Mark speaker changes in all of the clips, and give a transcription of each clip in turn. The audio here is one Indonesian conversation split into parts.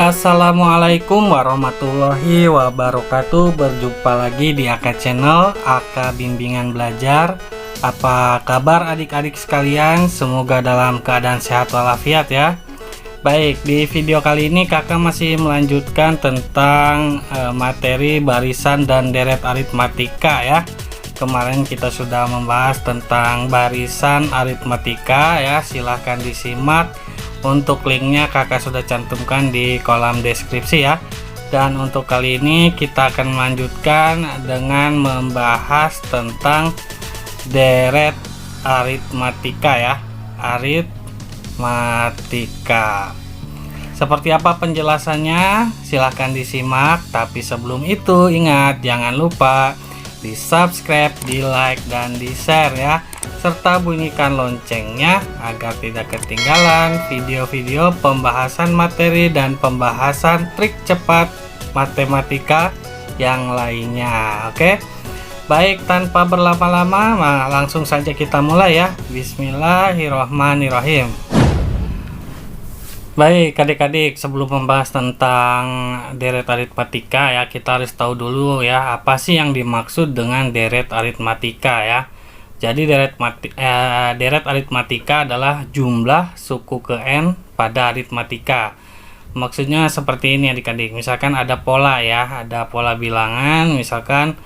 Speaker 1: Assalamualaikum warahmatullahi wabarakatuh. Berjumpa lagi di AK Channel, AK Bimbingan Belajar. Apa kabar adik-adik sekalian? Semoga dalam keadaan sehat walafiat ya. Baik, di video kali ini kakak masih melanjutkan tentang materi barisan dan deret aritmatika ya. Kemarin kita sudah membahas tentang barisan aritmatika ya. Silahkan disimak. Untuk linknya kakak sudah cantumkan di kolom deskripsi ya. Dan untuk kali ini kita akan melanjutkan dengan membahas tentang deret aritmatika ya. Aritmatika. Seperti apa penjelasannya? Silahkan disimak. Tapi sebelum itu ingat, jangan lupa di subscribe, di like, dan di share ya, serta bunyikan loncengnya agar tidak ketinggalan video-video pembahasan materi dan pembahasan trik cepat matematika yang lainnya. Oke, baik, tanpa berlama-lama langsung saja kita mulai ya. Bismillahirrohmanirrohim. Baik adik-adik, sebelum membahas tentang deret aritmatika ya, kita harus tahu dulu ya, apa sih yang dimaksud dengan deret aritmatika ya. Jadi deret aritmatika adalah jumlah suku ke n pada aritmatika. Maksudnya seperti ini adik-adik, misalkan ada pola ya, ada pola bilangan, misalkan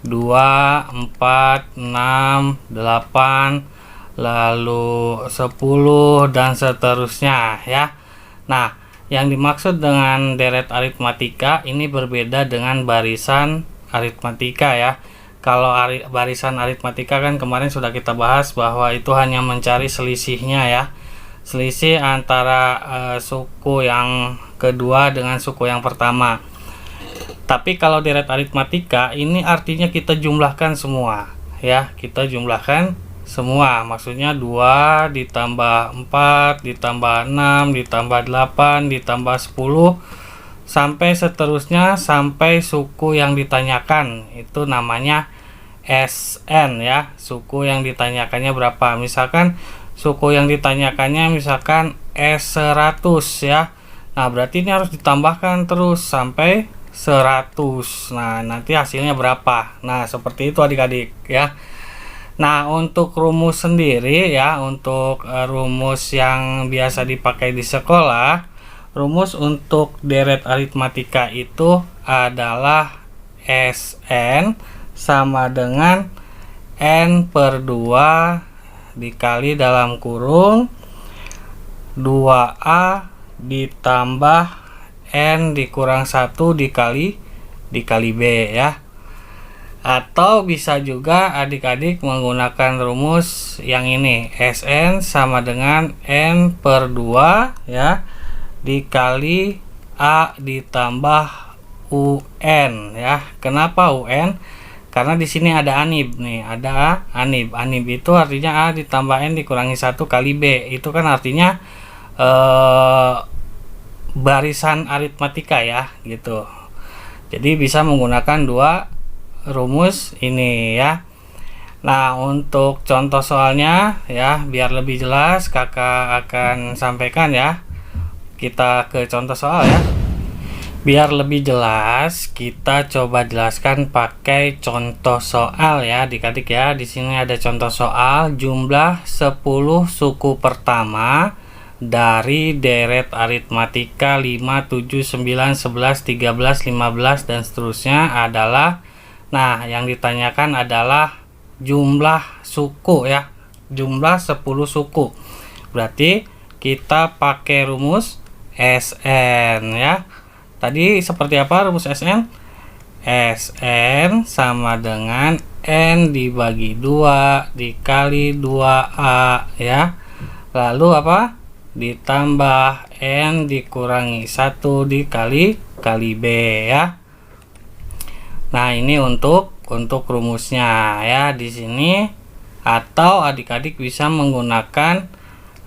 Speaker 1: 2, 4, 6, 8, lalu 10 dan seterusnya ya. Nah, yang dimaksud dengan deret aritmatika ini berbeda dengan barisan aritmatika ya. Kalau barisan aritmatika kan kemarin sudah kita bahas bahwa itu hanya mencari selisihnya ya. Selisih antara suku yang kedua dengan suku yang pertama. Tapi kalau deret aritmatika ini artinya kita jumlahkan semua ya. Kita jumlahkan semua, maksudnya 2 ditambah 4 ditambah 6 ditambah 8 ditambah 10 sampai seterusnya, sampai suku yang ditanyakan itu namanya SN ya. Suku yang ditanyakannya berapa, misalkan suku yang ditanyakannya misalkan S100 ya. Nah berarti ini harus ditambahkan terus sampai 100. Nah nanti hasilnya berapa. Nah seperti itu adik-adik ya. Nah untuk rumus sendiri ya, untuk rumus yang biasa dipakai di sekolah, rumus untuk deret aritmatika itu adalah SN sama dengan N per 2 dikali dalam kurung 2A ditambah N dikurang 1 dikali B ya. Atau bisa juga adik-adik menggunakan rumus yang ini, SN sama dengan N per 2 ya dikali A ditambah UN ya. Kenapa UN? Karena di sini ada anib nih, ada anib. Anib itu artinya A ditambah N dikurangi 1 kali B. Itu kan artinya barisan aritmatika ya gitu. Jadi bisa menggunakan dua rumus ini ya. Nah untuk contoh soalnya ya, biar lebih jelas kakak akan sampaikan ya. Kita ke contoh soal ya. Biar lebih jelas kita coba jelaskan pakai contoh soal ya adik-adik ya. Di sini ada contoh soal jumlah 10 suku pertama dari deret aritmatika 5, 7, 9, 11, 13, 15 dan seterusnya adalah. Nah, yang ditanyakan adalah jumlah suku ya. Jumlah 10 suku. Berarti kita pakai rumus SN ya. Tadi seperti apa rumus SN? SN sama dengan N dibagi 2 dikali 2A ya. Lalu apa? Ditambah N dikurangi 1 dikali B ya. Nah ini untuk rumusnya ya di sini. Atau adik-adik bisa menggunakan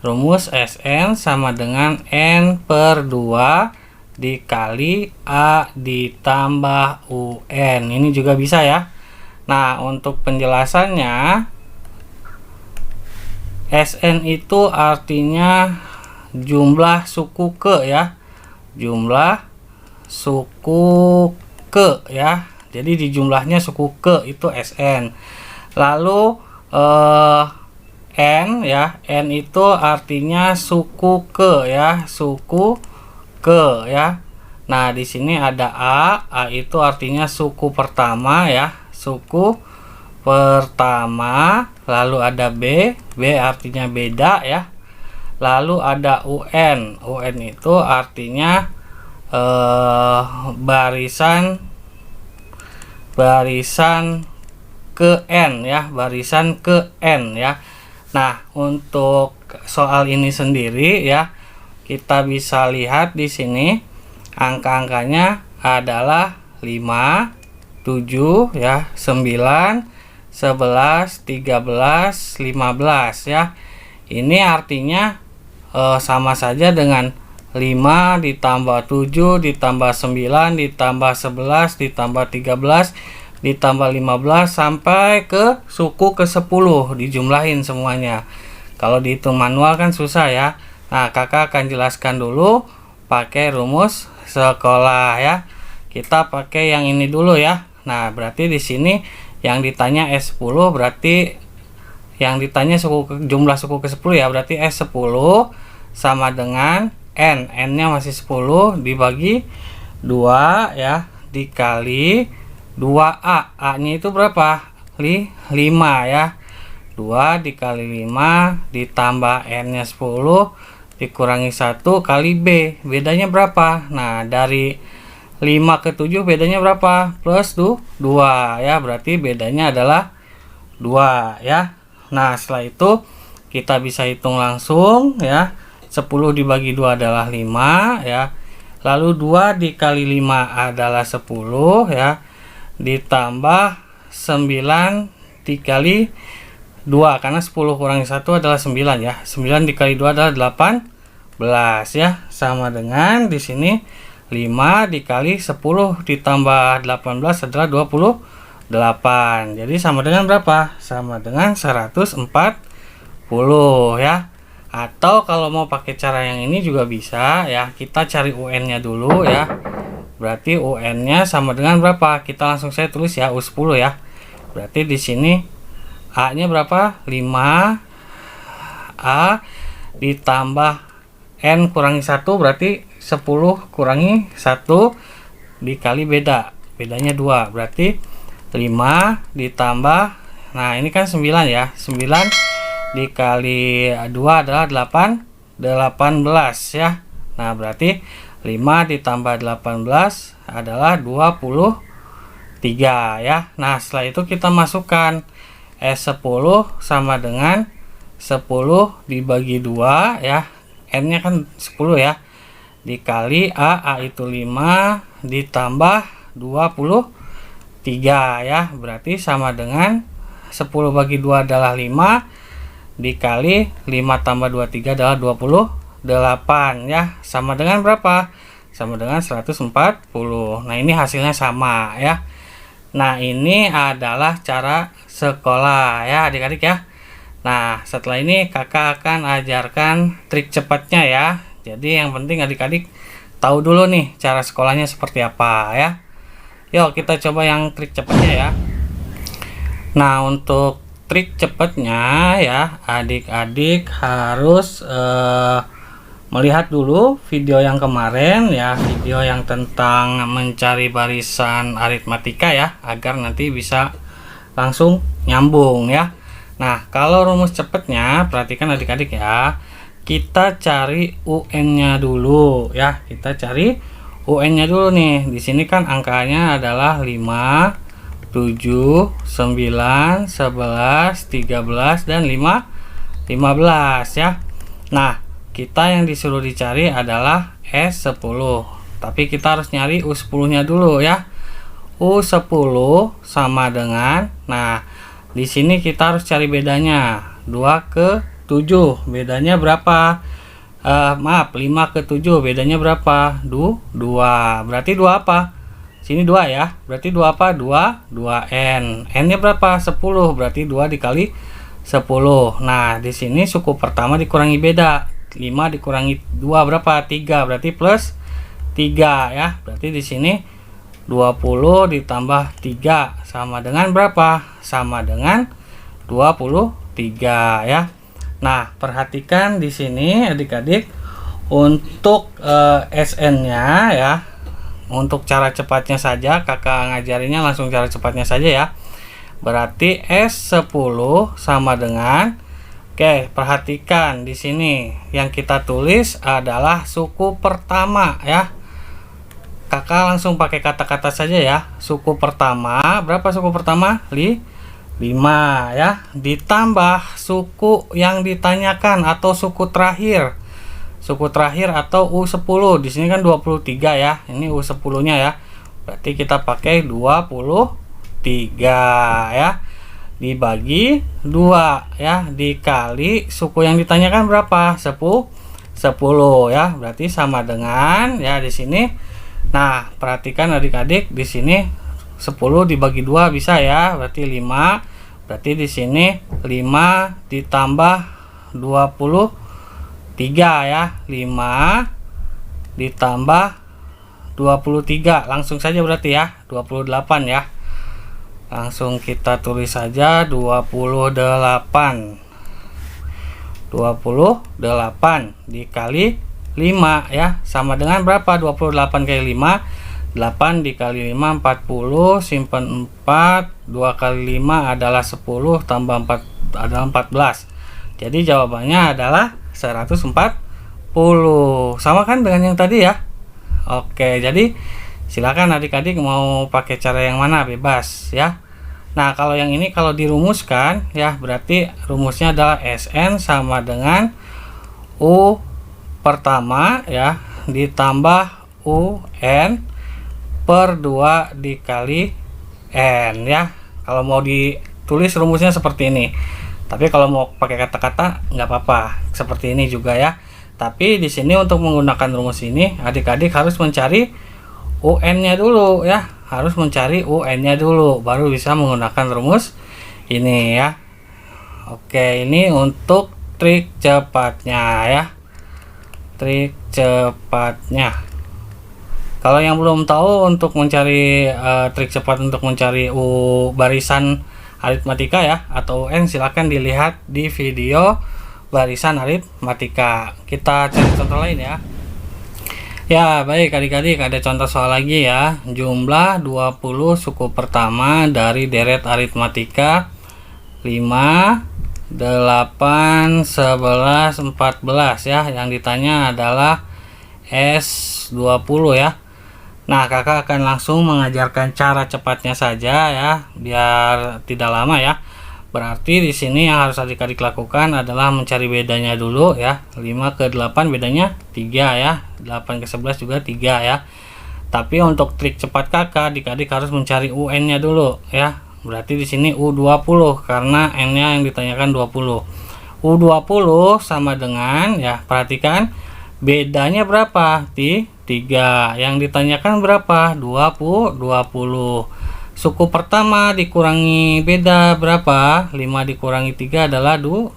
Speaker 1: rumus SN sama dengan N per 2 dikali A ditambah UN. Ini juga bisa ya. Nah untuk penjelasannya, SN itu artinya jumlah suku ke ya, jumlah suku ke ya. Jadi di jumlahnya suku ke itu Sn. Lalu N ya, N itu artinya suku ke ya, suku ke ya. Nah, di sini ada A itu artinya suku pertama ya, suku pertama. Lalu ada B artinya beda ya. Lalu ada UN, UN itu artinya barisan ke N ya, barisan ke N ya. Nah, untuk soal ini sendiri ya, kita bisa lihat di sini angka-angkanya adalah 5, 7 ya, 9, 11, 13, 15 ya. Ini artinya sama saja dengan 5 ditambah 7 ditambah 9 ditambah 11 ditambah 13 ditambah 15 sampai ke suku ke 10 dijumlahin semuanya. Kalau dihitung manual kan susah ya. Nah, kakak akan jelaskan dulu pakai rumus sekolah ya. Kita pakai yang ini dulu ya. Nah, berarti di sini yang ditanya S10 berarti yang ditanya jumlah suku ke 10 ya, berarti S10 sama dengan N-nya masih 10 dibagi 2 ya, dikali 2A. A-nya itu berapa? 5 ya. 2 dikali 5 ditambah N-nya 10 dikurangi 1 kali B. Bedanya berapa? Nah, dari 5 ke 7 bedanya berapa? Plus 2 ya, berarti bedanya adalah 2 ya. Nah, setelah itu kita bisa hitung langsung ya. 10 dibagi 2 adalah 5 ya. Lalu 2 dikali 5 adalah 10 ya. Ditambah 9 dikali 2 karena 10 kurangi 1 adalah 9 ya. 9 dikali 2 adalah 18 ya. Sama dengan di sini 5 dikali 10 ditambah 18 adalah 28. Jadi sama dengan berapa? Sama dengan 140 ya. Atau kalau mau pakai cara yang ini juga bisa ya. Kita cari UN-nya dulu ya. Berarti UN-nya sama dengan berapa? Kita langsung saya tulis ya, U10 ya. Berarti di sini A-nya berapa? 5A ditambah N kurangi 1 berarti 10 kurangi 1 dikali bedanya 2. Berarti 5 ditambah, nah ini kan 9 ya. 9 dikali 2 adalah 18 ya. Nah, berarti 5 ditambah 18 adalah 23 ya. Nah, setelah itu kita masukkan S10 sama dengan 10 dibagi 2 ya. N-nya kan 10 ya. Dikali A itu 5 ditambah 23 ya. Berarti sama dengan 10 bagi 2 adalah 5 dikali 5 tambah 23 adalah 28 ya. Sama dengan berapa? Sama dengan 140. Nah, ini hasilnya sama ya. Nah, ini adalah cara sekolah ya adik-adik ya. Nah, setelah ini kakak akan ajarkan trik cepatnya ya. Jadi yang penting adik-adik tahu dulu nih cara sekolahnya seperti apa ya. Yuk kita coba yang trik cepatnya ya. Nah, untuk trik cepatnya ya, adik-adik harus melihat dulu video yang kemarin ya, video yang tentang mencari barisan aritmatika ya, agar nanti bisa langsung nyambung ya. Nah, kalau rumus cepatnya perhatikan adik-adik ya. Kita cari UN-nya dulu ya. Kita cari UN-nya dulu nih. Di sini kan angkanya adalah 5, 7, 9, 11, 13 dan 15 ya. Nah, kita yang disuruh dicari adalah S10. Tapi kita harus nyari U10-nya dulu ya. U10 sama dengan, nah, di sini kita harus cari bedanya. 2 ke 7 bedanya berapa? Maaf, 5 ke 7 bedanya berapa? 2. Berarti 2 apa? Sini 2 ya. Berarti 2 apa? 2N. N-nya berapa? 10. Berarti 2 dikali 10. Nah, di sini suku pertama dikurangi beda. 5 dikurangi 2 berapa? 3. Berarti plus 3 ya. Berarti di sini 20 ditambah 3 sama dengan berapa? Sama dengan 23 ya. Nah, perhatikan di sini adik-adik untuk SN-nya ya. Untuk cara cepatnya saja, kakak ngajarinya langsung cara cepatnya saja ya. Berarti S10 sama dengan, oke, perhatikan di sini yang kita tulis adalah suku pertama ya. Kakak langsung pakai kata-kata saja ya. Suku pertama, berapa suku pertama? 5 ya. Ditambah suku yang ditanyakan atau suku terakhir. Suku terakhir atau U10. Di sini kan 23 ya. Ini U10-nya ya. Berarti kita pakai 23 ya. Dibagi 2 ya. Dikali suku yang ditanyakan berapa? 10 ya. Berarti sama dengan ya di sini. Nah, perhatikan adik-adik di sini 10 dibagi 2 bisa ya. Berarti 5. Berarti di sini 5 ditambah 23 ya, 5 ditambah 23 langsung saja berarti ya 28 ya. Langsung kita tulis saja 28 dikali 5 ya, sama dengan berapa? 28 kali 5, 8 dikali 5 40, simpan 4, 2 kali 5 adalah 10, tambah 4 adalah 14. Jadi jawabannya adalah 140. Sama kan dengan yang tadi ya. Oke, jadi silakan adik-adik mau pakai cara yang mana, bebas ya. Nah, kalau yang ini kalau dirumuskan ya, berarti rumusnya adalah SN sama dengan U pertama ya ditambah UN per 2 dikali N ya. Kalau mau ditulis rumusnya seperti ini. Tapi kalau mau pakai kata-kata nggak apa-apa, seperti ini juga ya. Tapi di sini untuk menggunakan rumus ini, adik-adik harus mencari UN-nya dulu ya. Harus mencari UN-nya dulu, baru bisa menggunakan rumus ini ya. Oke, ini untuk trik cepatnya ya. Trik cepatnya. Kalau yang belum tahu untuk mencari trik cepat untuk mencari barisan aritmatika ya atau UN, silakan dilihat di video barisan aritmatika. Kita cari contoh lain ya. Ya, baik adik-adik, ada contoh soal lagi ya. Jumlah 20 suku pertama dari deret aritmatika 5, 8, 11, 14 ya. Yang ditanya adalah S20 ya. Nah, kakak akan langsung mengajarkan cara cepatnya saja ya, biar tidak lama ya. Berarti di sini yang harus adik-adik lakukan adalah mencari bedanya dulu ya. 5 ke 8 bedanya 3 ya. 8 ke 11 juga 3 ya. Tapi untuk trik cepat kakak, adik-adik harus mencari UN-nya dulu ya. Berarti di sini U20 karena N-nya yang ditanyakan 20. U20 sama dengan ya, perhatikan bedanya berapa? 3. Yang ditanyakan berapa? 20. Suku pertama dikurangi beda berapa? 5 dikurangi 3 adalah 2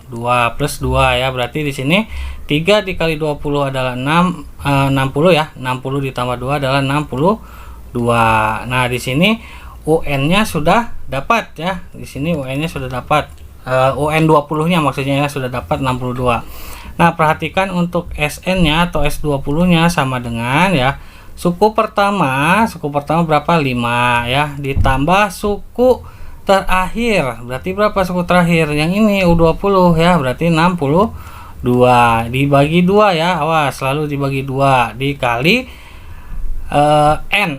Speaker 1: plus 2 ya. Berarti di sini 3 dikali 20 adalah 60 ya. 60 ditambah 2 adalah 62. Nah, di sini UN-nya sudah dapat ya. Di sini UN-nya sudah dapat. UN 20-nya maksudnya ya, sudah dapat 62. Nah, perhatikan untuk SN-nya atau S20-nya sama dengan ya. Suku pertama berapa? 5 ya. Ditambah suku terakhir. Berarti berapa suku terakhir? Yang ini U20 ya. Berarti 62. Dibagi 2 ya. Awas, selalu dibagi 2. Dikali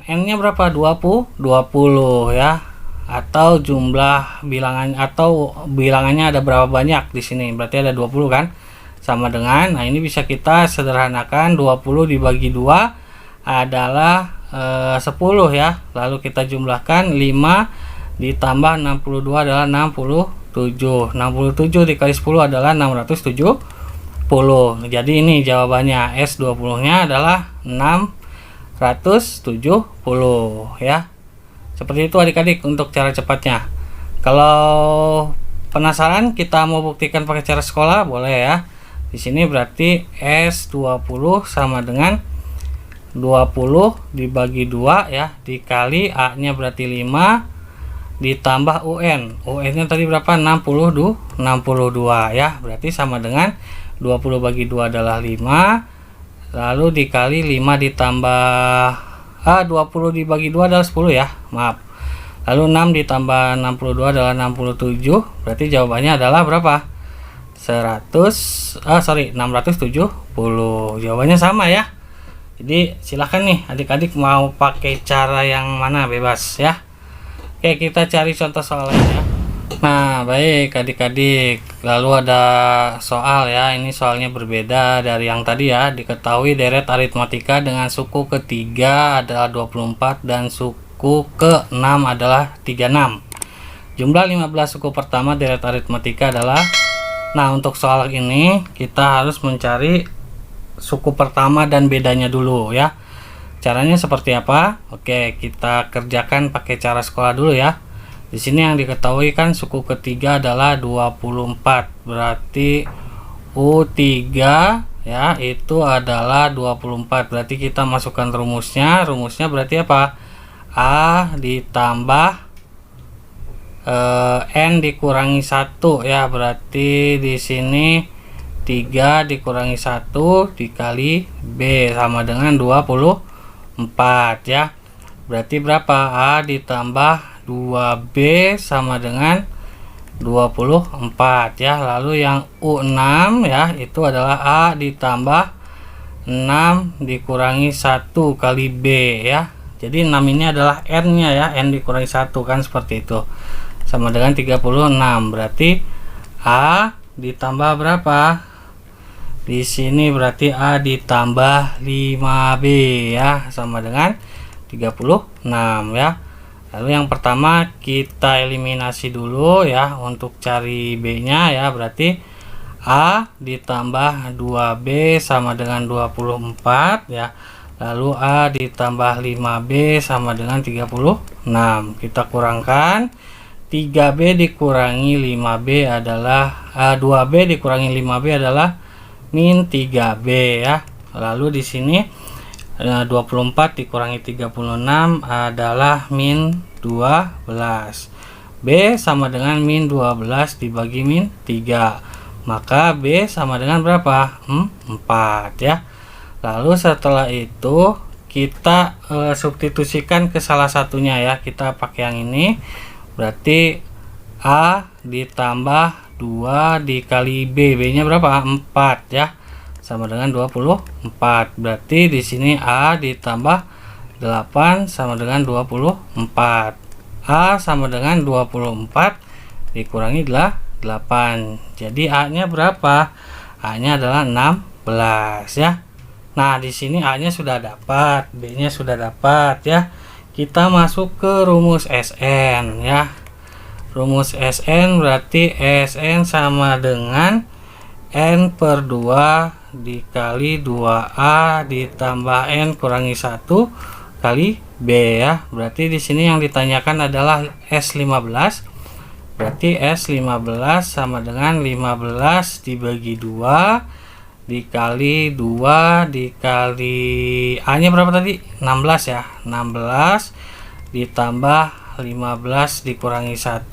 Speaker 1: N-nya berapa? 20 ya. Atau jumlah bilangan atau bilangannya ada berapa banyak di sini? Berarti ada 20 kan? Sama dengan, nah ini bisa kita sederhanakan, 20 dibagi 2 adalah 10 ya. Lalu kita jumlahkan 5 ditambah 62 adalah 67. 67 dikali 10 adalah 670. Jadi ini jawabannya, S20-nya adalah 670 ya. Seperti itu adik-adik untuk cara cepatnya. Kalau penasaran kita mau buktikan pakai cara sekolah, boleh ya. Di sini berarti S20 sama dengan 20 dibagi 2 ya, dikali A nya berarti 5 ditambah UN. UN nya tadi berapa? 62 ya, berarti sama dengan 20 bagi 2 adalah 5, lalu dikali 5 ditambah 20 dibagi 2 adalah 10 ya, maaf. Lalu 6 ditambah 62 adalah 67, berarti jawabannya adalah berapa? 670. Jawabannya sama ya. Jadi silahkan nih adik-adik mau pakai cara yang mana, bebas ya. Oke, kita cari contoh soal lainnya. Nah, baik adik-adik, lalu ada soal ya. Ini soalnya berbeda dari yang tadi ya. Diketahui deret aritmatika dengan suku ketiga adalah 24 dan suku ke-6 adalah 36. Jumlah 15 suku pertama deret aritmatika adalah. Nah, untuk soal ini kita harus mencari suku pertama dan bedanya dulu ya. Caranya seperti apa? Oke, kita kerjakan pakai cara sekolah dulu ya. Di sini yang diketahui kan suku ketiga adalah 24. Berarti U3 ya, itu adalah 24. Berarti kita masukkan rumusnya. Rumusnya berarti apa? A ditambah N dikurangi 1 ya, berarti di sini 3 dikurangi 1 dikali B sama dengan 24 ya. Berarti berapa? A ditambah 2B sama dengan 24 ya. Lalu yang U6 ya, itu adalah A ditambah 6 dikurangi 1 kali B ya. Jadi 6 ini adalah N nya ya, N dikurangi 1 kan, seperti itu. Sama dengan 36. Berarti A ditambah berapa? Di sini berarti A ditambah 5B ya, sama dengan 36 ya. Lalu yang pertama kita eliminasi dulu ya untuk cari B nya ya. Berarti A ditambah 2B sama dengan 24 ya. Lalu A ditambah 5B sama dengan 36. Kita kurangkan. 3B dikurangi 5B adalah 2B dikurangi 5B adalah min 3B ya. Lalu di sini 24 dikurangi 36 adalah min 12. B sama dengan min 12 dibagi min 3. Maka B sama dengan berapa? 4 ya. Lalu setelah itu kita substitusikan ke salah satunya ya. Kita pakai yang ini. Berarti A ditambah 2 dikali B. B nya berapa? 4 ya. Sama dengan 24. Berarti di sini A ditambah 8 sama dengan 24. A sama dengan 24 dikurangi 8. Jadi A nya berapa? A nya adalah 16 ya. Nah, di sini A nya sudah dapat, B nya sudah dapat ya. Kita masuk ke rumus SN ya. Rumus SN berarti SN sama dengan N per 2 dikali 2A ditambah N kurangi 1 kali B ya. Berarti di sini yang ditanyakan adalah S15. Berarti S15 sama dengan 15 dibagi 2 dikali 2 dikali A nya berapa tadi? 16 ya. 16 ditambah 15 dikurangi 1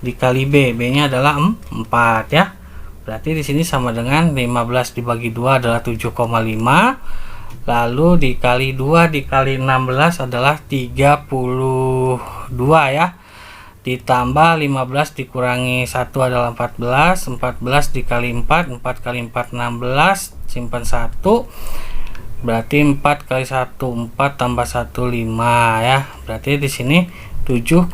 Speaker 1: dikali B. B nya adalah 4 ya. Berarti di sini sama dengan 15 dibagi 2 adalah 7,5. Lalu dikali 2 dikali 16 adalah 32 ya. Ditambah 15 dikurangi 1 adalah 14. 14 dikali 4, 4 kali 4 16, simpan 1. Berarti 4 kali 1 4 tambah 1 5 ya. Berarti di sini 7,5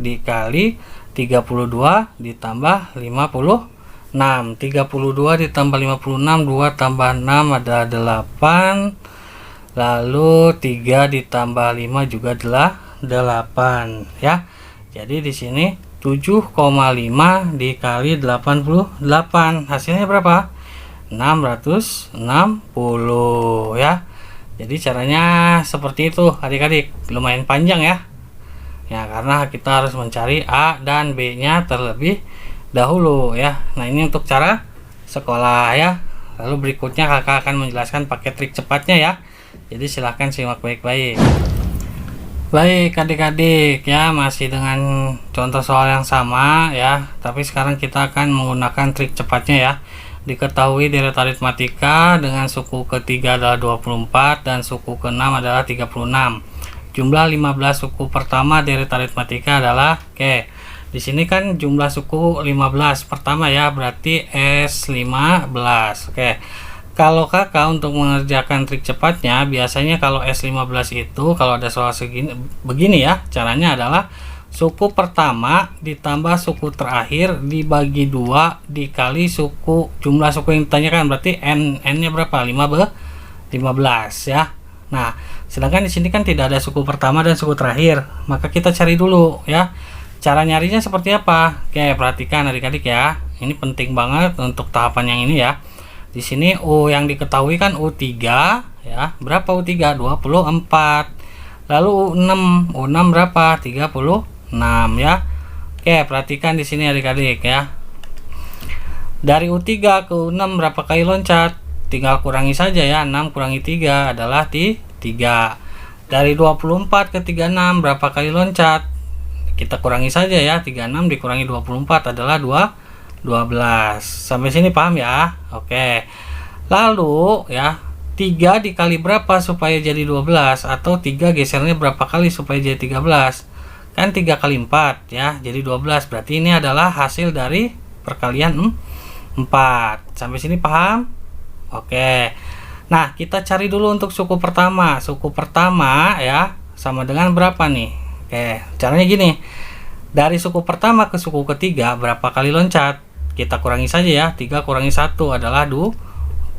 Speaker 1: dikali 32 ditambah 56. 32 ditambah 56, 2 tambah 6 adalah 8. Lalu 3 ditambah 5 juga adalah 8 ya. Jadi di sini 7,5 dikali 88 hasilnya berapa? 660 ya. Jadi caranya seperti itu adik-adik, lumayan panjang ya. Ya, karena kita harus mencari A dan B nya terlebih dahulu ya. Nah, ini untuk cara sekolah ya. Lalu berikutnya kakak akan menjelaskan pakai trik cepatnya ya. Jadi silahkan simak baik-baik. Baik adik-adik ya, masih dengan contoh soal yang sama ya, tapi sekarang kita akan menggunakan trik cepatnya ya. Diketahui deret aritmatika dengan suku ketiga adalah 24 dan suku keenam adalah 36. Jumlah 15 suku pertama deret aritmatika adalah di sini kan jumlah suku 15 pertama ya, berarti S15. Kalau kakak untuk mengerjakan trik cepatnya, biasanya kalau S15 itu kalau ada soal segini begini ya, caranya adalah suku pertama ditambah suku terakhir dibagi 2 dikali jumlah suku yang ditanyakan, berarti n-nya berapa? 15 ya. Nah, sedangkan di sini kan tidak ada suku pertama dan suku terakhir, maka kita cari dulu ya. Cara nyarinya seperti apa? Perhatikan adik-adik ya. Ini penting banget untuk tahapan yang ini ya. Di sini U yang diketahui kan U3 ya. Berapa U3? 24. Lalu U6 berapa? 36 ya. Perhatikan di sini adik-adik ya. Dari U3 ke U6 berapa kali loncat? Tinggal kurangi saja ya. 6 kurangi 3 adalah 3. Dari 24 ke 36 berapa kali loncat? Kita kurangi saja ya. 36 dikurangi 24 adalah 12. Sampai sini paham ya? Oke. Lalu ya, 3 dikali berapa supaya jadi 12? Atau 3 gesernya berapa kali supaya jadi 13? Kan 3 kali 4 ya, jadi 12. Berarti ini adalah hasil dari perkalian 4. Sampai sini paham? Oke. Nah, kita cari dulu untuk suku pertama. Suku pertama ya sama dengan berapa nih? Caranya gini. Dari suku pertama ke suku ketiga berapa kali loncat? Kita kurangi saja ya. 3 kurangi 1 adalah 2.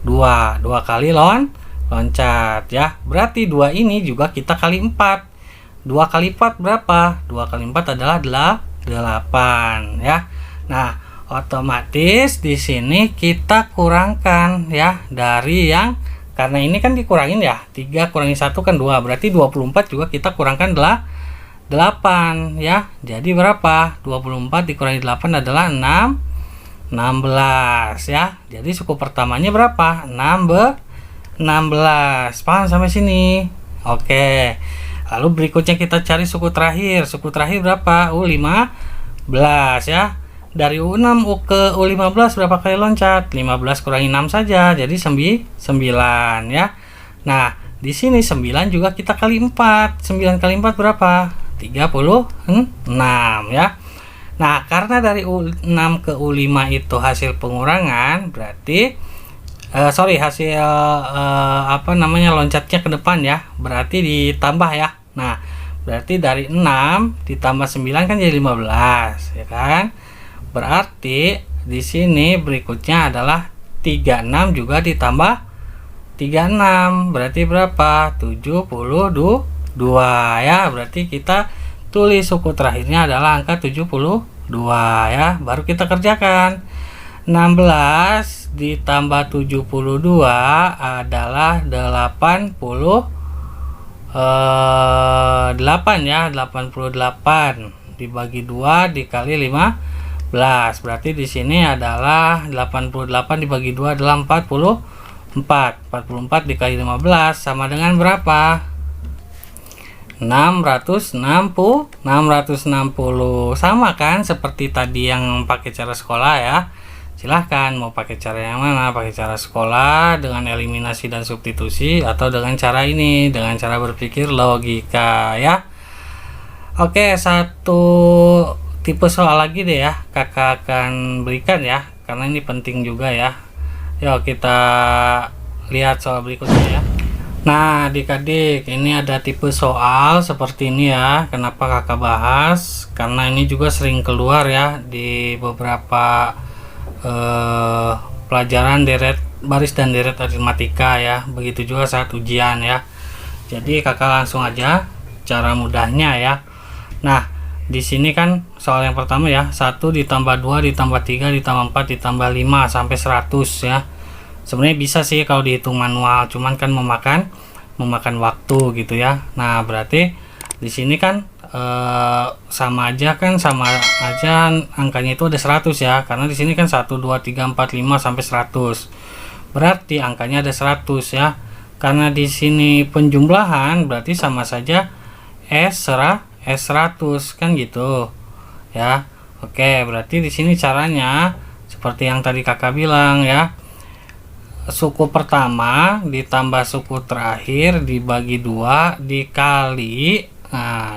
Speaker 1: 2 kali loncat ya. Berarti 2 ini juga kita kali 4. 2 kali 4 berapa? 2 kali 4 adalah 8 ya. Nah, otomatis di sini kita kurangkan ya dari yang, karena ini kan dikurangin ya. 3 kurangi 1 kan 2. Berarti 24 juga kita kurangkan 8 ya. Jadi berapa? 24 dikurangi 8 adalah 16 ya. Jadi suku pertamanya berapa? 16. Paham sampai sini? Oke. Lalu berikutnya kita cari suku terakhir. Suku terakhir berapa? U15 ya. Dari U6 ke U15 berapa kali loncat? 15 kurangi 6 saja. Jadi 9 ya. Nah, di sini 9 juga kita kali 4. 9 kali 4 berapa? 36 ya. Nah, karena dari U6 ke U5 itu hasil pengurangan, berarti hasil loncatnya ke depan ya. Berarti ditambah ya. Nah, berarti dari 6 ditambah 9 kan jadi 15 ya kan? Berarti di sini berikutnya adalah 36 juga ditambah 36. Berarti berapa? 72 ya. Berarti kita tulis suku terakhirnya adalah angka 72 ya. Baru kita kerjakan. 16 ditambah 72 adalah 88 ya. 88 dibagi 2 dikali 15. Berarti di sini adalah 88 dibagi 2 adalah 44. 44 dikali 15 sama dengan berapa? 660. Sama kan seperti tadi yang pakai cara sekolah ya. Silahkan mau pakai cara yang mana, pakai cara sekolah dengan eliminasi dan substitusi, atau dengan cara ini, dengan cara berpikir logika ya. Oke, satu tipe soal lagi deh ya kakak akan berikan ya, karena ini penting juga ya. Yuk kita lihat soal berikutnya ya. Nah, adik-adik, ini ada tipe soal seperti ini ya. Kenapa kakak bahas? Karena ini juga sering keluar ya di beberapa pelajaran baris dan deret aritmatika ya. Begitu juga saat ujian ya. Jadi kakak langsung aja cara mudahnya ya. Nah, di sini kan soal yang pertama ya, 1 ditambah 2 ditambah 3 ditambah 4 ditambah 5 sampai 100 ya. Sebenarnya bisa sih kalau dihitung manual, cuman kan memakan waktu gitu ya. Nah, berarti di sini kan sama aja angkanya itu ada 100 ya, karena di sini kan 1 2 3 4 5 sampai 100. Berarti angkanya ada 100 ya. karena di sini penjumlahan berarti sama saja S100 kan gitu ya. Oke, berarti di sini caranya seperti yang tadi kakak bilang ya, suku pertama ditambah suku terakhir dibagi 2 dikali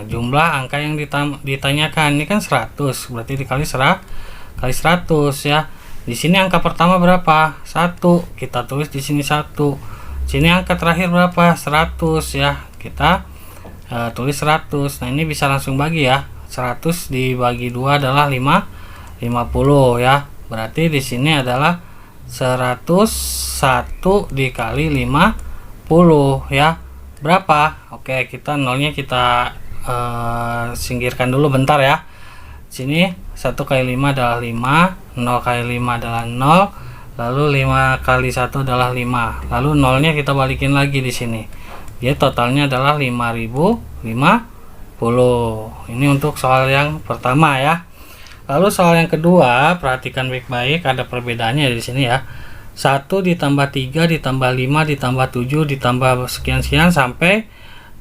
Speaker 1: jumlah angka yang ditanyakan. Ini kan 100, berarti dikali kali 100 ya. Di sini angka pertama berapa? 1, kita tulis di sini 1. Sini angka terakhir berapa? 100 ya, kita tulis 100. Nah, ini bisa langsung bagi ya. 100 dibagi 2 adalah 50 ya. Berarti di sini adalah 101 dikali 50 ya. Berapa? Oke, kita nolnya kita singkirkan dulu bentar ya. Sini 1 kali 5 adalah 5, 0 kali 5 adalah 0, lalu 5 kali 1 adalah 5. Lalu nolnya kita balikin lagi di sini. Dia totalnya adalah 5050. Ini untuk soal yang pertama ya. Lalu soal yang kedua, perhatikan baik-baik, ada perbedaannya di sini ya. 1 ditambah 3 ditambah 5 ditambah 7 ditambah sekian-sekian sampai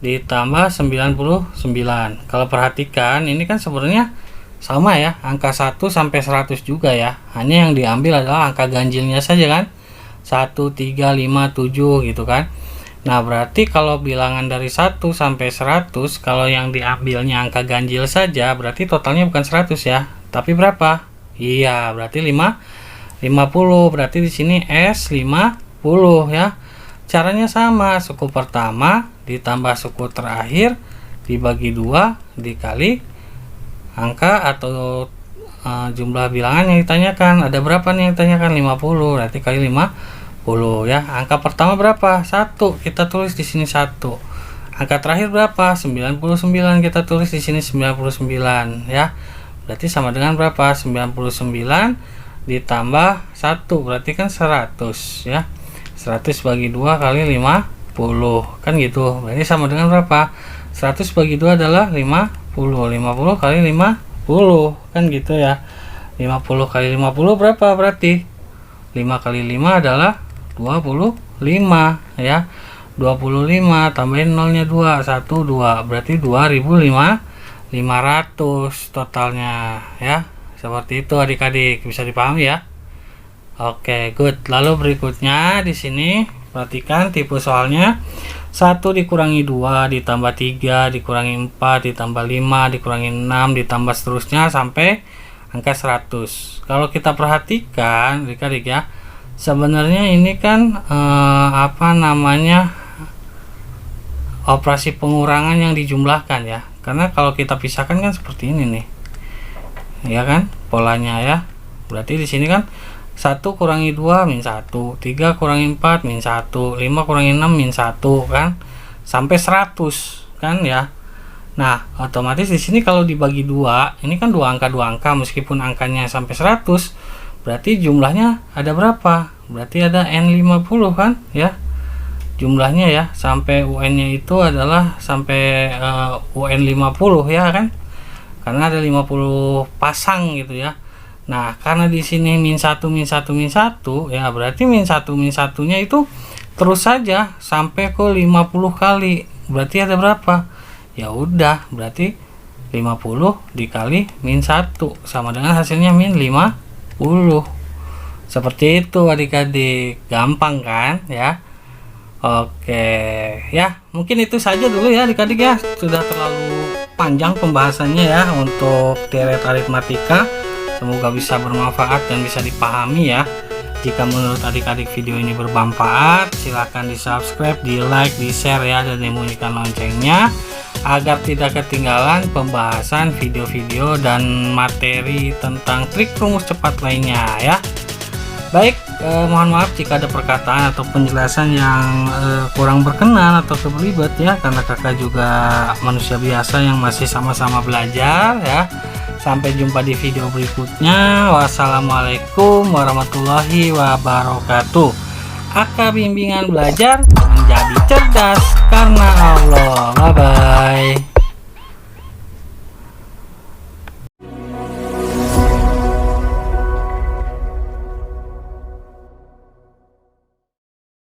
Speaker 1: ditambah 99. Kalau perhatikan ini kan sebenarnya sama ya, angka 1 sampai 100 juga ya. Hanya yang diambil adalah angka ganjilnya saja kan. 1, 3, 5, 7 gitu kan. Nah, berarti kalau bilangan dari 1 sampai 100, kalau yang diambilnya angka ganjil saja, berarti totalnya bukan 100 ya. Tapi berapa? Iya, berarti 50. Berarti di sini S50 ya. Caranya sama, suku pertama ditambah suku terakhir dibagi 2 dikali angka atau jumlah bilangan yang ditanyakan. Ada berapa nih yang ditanyakan? 50, berarti kali 50 ya. Angka pertama berapa? 1, kita tulis di sini 1. Angka terakhir berapa? 99, kita tulis di sini 99 ya. Berarti sama dengan berapa? 99 ditambah 1, berarti kan 100 ya. 100 bagi 2 kali 50 kan gitu. Berarti sama dengan berapa? 100 bagi 2 adalah 50 kali 50 kan gitu ya. 50 kali 50 berapa berarti? 5 kali 5 adalah 25 ya. 25 tambahin nolnya 2, 1, 2, berarti 2500 totalnya ya. Seperti itu adik-adik, bisa dipahami ya. Oke, good. Lalu berikutnya di sini perhatikan tipe soalnya. 1 dikurangi 2 ditambah 3 dikurangi 4 ditambah 5 dikurangi 6 ditambah seterusnya sampai angka 100. Kalau kita perhatikan adik-adik ya, sebenarnya ini kan operasi pengurangan yang dijumlahkan ya. Karena kalau kita pisahkan kan seperti ini nih. Ya kan? Polanya ya. Berarti di sini kan 1 kurangi 2 min 1, 3 kurangi 4 min 1, 5 kurangi 6 min 1 kan, sampai 100 kan ya. Nah, otomatis di sini kalau dibagi 2, ini kan dua angka meskipun angkanya sampai 100, berarti jumlahnya ada berapa? Berarti ada N50 kan ya. Jumlahnya ya, sampai UN-nya itu adalah sampai UN 50 ya kan. Karena ada 50 pasang gitu ya. Nah, karena di sini min 1 min 1 min 1 ya, berarti min 1 nya itu terus saja sampai ke 50 kali. Berarti ada berapa? Ya udah, berarti 50 dikali min 1 sama dengan hasilnya min 50. Seperti itu adik-adik. Gampang kan ya? Oke, ya, mungkin itu saja dulu ya adik-adik ya. Sudah terlalu panjang pembahasannya ya untuk deret aritmatika. Semoga bisa bermanfaat dan bisa dipahami ya. Jika menurut adik-adik video ini bermanfaat, silahkan di subscribe, di like, di share ya, dan bunyikan loncengnya agar tidak ketinggalan pembahasan video-video dan materi tentang trik rumus cepat lainnya ya. Baik, mohon maaf jika ada perkataan atau penjelasan yang kurang berkenan atau keberibet ya, karena kakak juga manusia biasa yang masih sama-sama belajar ya. Sampai jumpa di video berikutnya. Wassalamualaikum warahmatullahi wabarakatuh. AK Bimbingan Belajar Menjadi Cerdas karena